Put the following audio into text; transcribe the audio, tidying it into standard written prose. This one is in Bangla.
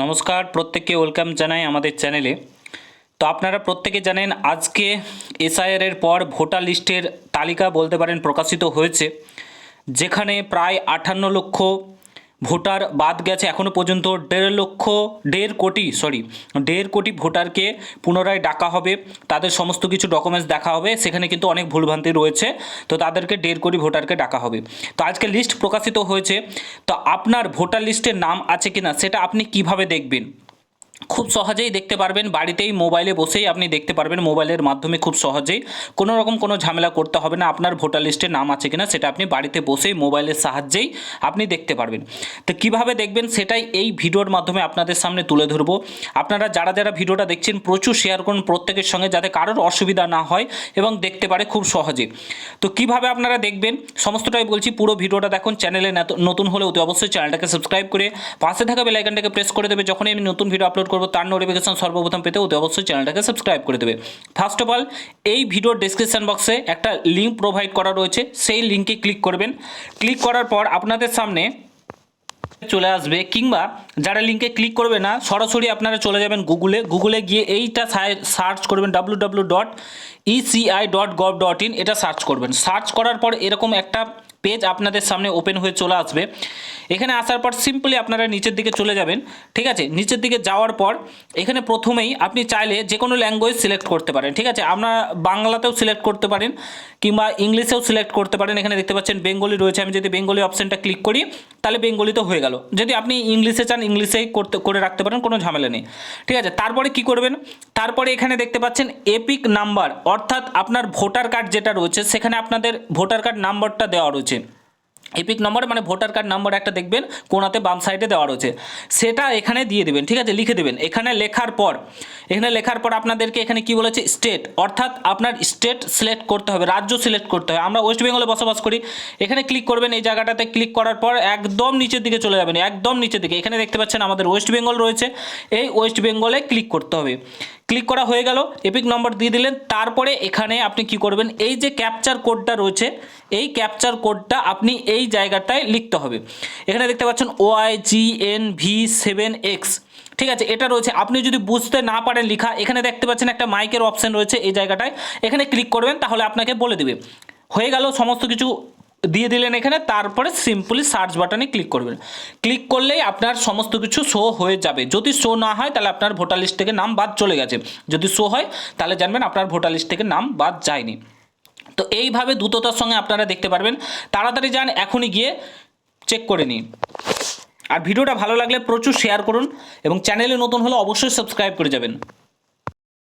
নমস্কার, প্রত্যেককে ওয়েলকাম জানাই আমাদের চ্যানেলে। তো আপনারা প্রত্যেকে জানেন আজকে এসআইআর এর পর ভোটার লিস্টের তালিকা বলতে পারেন প্রকাশিত হয়েছে, যেখানে প্রায় 58 লক্ষ ভোটার বাদ গেছে। এখনও পর্যন্ত 1.5 কোটি ভোটারকে পুনরায় ডাকা হবে, তাদের সমস্ত কিছু ডকুমেন্টস দেখা হবে। সেখানে কিন্তু অনেক ভুলভ্রান্তি রয়েছে, তো তাদেরকে 1.5 কোটি ভোটারকে ডাকা হবে। তো আজকে লিস্ট প্রকাশিত হয়েছে। তো আপনার ভোটার লিস্টে নাম আছে কিনা সেটা আপনি কিভাবে দেখবেন? খুব সহজেই দেখতে পারবেন, বাড়িতেই মোবাইলে বসেই আপনি দেখতে পারবেন। মোবাইলের মাধ্যমে খুব সহজেই, কোনো রকম কোনো ঝামেলা করতে হবে না। আপনার ভোটার লিস্টে নাম আছে কিনা সেটা আপনি বাড়িতে বসেই মোবাইলের সাহায্যেই আপনি দেখতে পারবেন। তো কিভাবে দেখবেন সেটাই এই ভিডিওর মাধ্যমে আপনাদের সামনে তুলে ধরবো। আপনারা যারা যারা ভিডিওটা দেখছেন প্রচুর শেয়ার করুন প্রত্যেকের সঙ্গে, যাতে কারোর অসুবিধা না হয় এবং দেখতে পারে খুব সহজে। তো কিভাবে আপনারা দেখবেন সমস্তটাই বলছি, পুরো ভিডিওটা দেখুন। চ্যানেলে নতুন হলে অতি অবশ্যই চ্যানেলটাকে সাবস্ক্রাইব করে পাশে থাকা বেল আইকনটাকে প্রেস করে দেবে। যখনই আমি নতুন ভিডিও আপলোড করবো তার নোটিফিকেশন সর্বপ্রথম পেতে অতি অবশ্যই চ্যানেলটাকে সাবস্ক্রাইব করে দেবে। ফার্স্ট অফ অল, এই ভিডিওর ডেসক্রিপশন বক্সে একটা লিঙ্ক প্রোভাইড করা রয়েছে, সেই লিঙ্কে ক্লিক করবেন। ক্লিক করার পর আপনাদের সামনে চলে আসবে, কিংবা যারা লিঙ্কে ক্লিক করবে না সরাসরি আপনারা চলে যাবেন গুগলে গিয়ে এইটা সার্চ করবেন www.eci.gov.in, এটা সার্চ করবেন। সার্চ করার পর এরকম একটা পেজ আপনাদের সামনে ওপেন হয়ে চলে আসবে। এখানে আসার পর সিম্পলি আপনারা নিচের দিকে চলে যাবেন। ঠিক আছে, নিচের দিকে যাওয়ার পর এখানে প্রথমেই আপনি চাইলে যে কোনো ল্যাঙ্গুয়েজ সিলেক্ট করতে পারেন। ঠিক আছে, আপনারা বাংলাতেও সিলেক্ট করতে পারেন কিংবা ইংলিশেও সিলেক্ট করতে পারেন। এখানে দেখতে পাচ্ছেন বেঙ্গলি রয়েছে, আমি যদি বেঙ্গলি অপশানটা ক্লিক করি তাহলে বেঙ্গলিতে হয়ে গেল। যদি আপনি ইংলিশে চান ইংলিশেই করে রাখতে পারেন, কোনো ঝামেলা নেই। ঠিক আছে, তারপরে কি করবেন, তারপরে এখানে দেখতে পাচ্ছেন এপিক নাম্বার, অর্থাৎ আপনার ভোটার কার্ড যেটা রয়েছে সেখানে আপনাদের ভোটার কার্ড নাম্বারটা দেওয়া রয়েছে। এপিক নম্বর মানে ভোটার কার্ড নাম্বার একটা দেখবেন কোনাতে বাম সাইডে দেওয়া রয়েছে, সেটা এখানে দিয়ে দেবেন। ঠিক আছে, লিখে দেবেন। এখানে লেখার পর আপনাদেরকে এখানে কি বলেছে, স্টেট, অর্থাৎ আপনার স্টেট সিলেক্ট করতে হবে, রাজ্য সিলেক্ট করতে হবে। আমরা ওয়েস্ট বেঙ্গলে বসবাস করি, এখানে ক্লিক করবেন। এই জায়গাটাতে ক্লিক করার পর একদম নিচের দিকে চলে যাবেন, একদম নিচের দিকে এখানে দেখতে পাচ্ছেন আমাদের ওয়েস্ট বেঙ্গল রয়েছে, এই ওয়েস্ট বেঙ্গলে ক্লিক করতে হবে। ক্লিক করা হয়ে গেল, এপিক নম্বর দিয়ে দিলেন। তারপরে এখানে আপনি কি করবেন, এই যে ক্যাপচার কোডটা রয়েছে এই ক্যাপচার কোডটা আপনি এই জায়গাটায় লিখতে হবে। এখানে দেখতে পাচ্ছেন OIGNV7X। ঠিক আছে, এটা রয়েছে। আপনি যদি বুঝতে না পারেন লেখা, এখানে দেখতে পাচ্ছেন একটা মাইকের অপশন রয়েছে এই জায়গাটায়, এখানে ক্লিক করবেন, তাহলে আপনাকে বলে দেবে। হয়ে গেল, সমস্ত কিছু দিয়ে দিলেন এখানে। তারপরে সিম্পলি সার্চ বাটনে ক্লিক করবেন। ক্লিক করলেই আপনার সমস্ত কিছু শো হয়ে যাবে। যদি শো না হয় তাহলে আপনার ভোটার লিস্ট থেকে নাম বাদ চলে গেছে, যদি শো হয় তাহলে জানবেন আপনার ভোটার লিস্ট থেকে নাম বাদ যায়নি। তো এইভাবে দ্রুততার সঙ্গে আপনারা দেখতে পারবেন। তাড়াতাড়ি যান, এখনই গিয়ে চেক করে নিন। আর ভিডিওটা ভালো লাগলে প্রচুর শেয়ার করুন এবং চ্যানেলে নতুন হলে অবশ্যই সাবস্ক্রাইব করে যাবেন।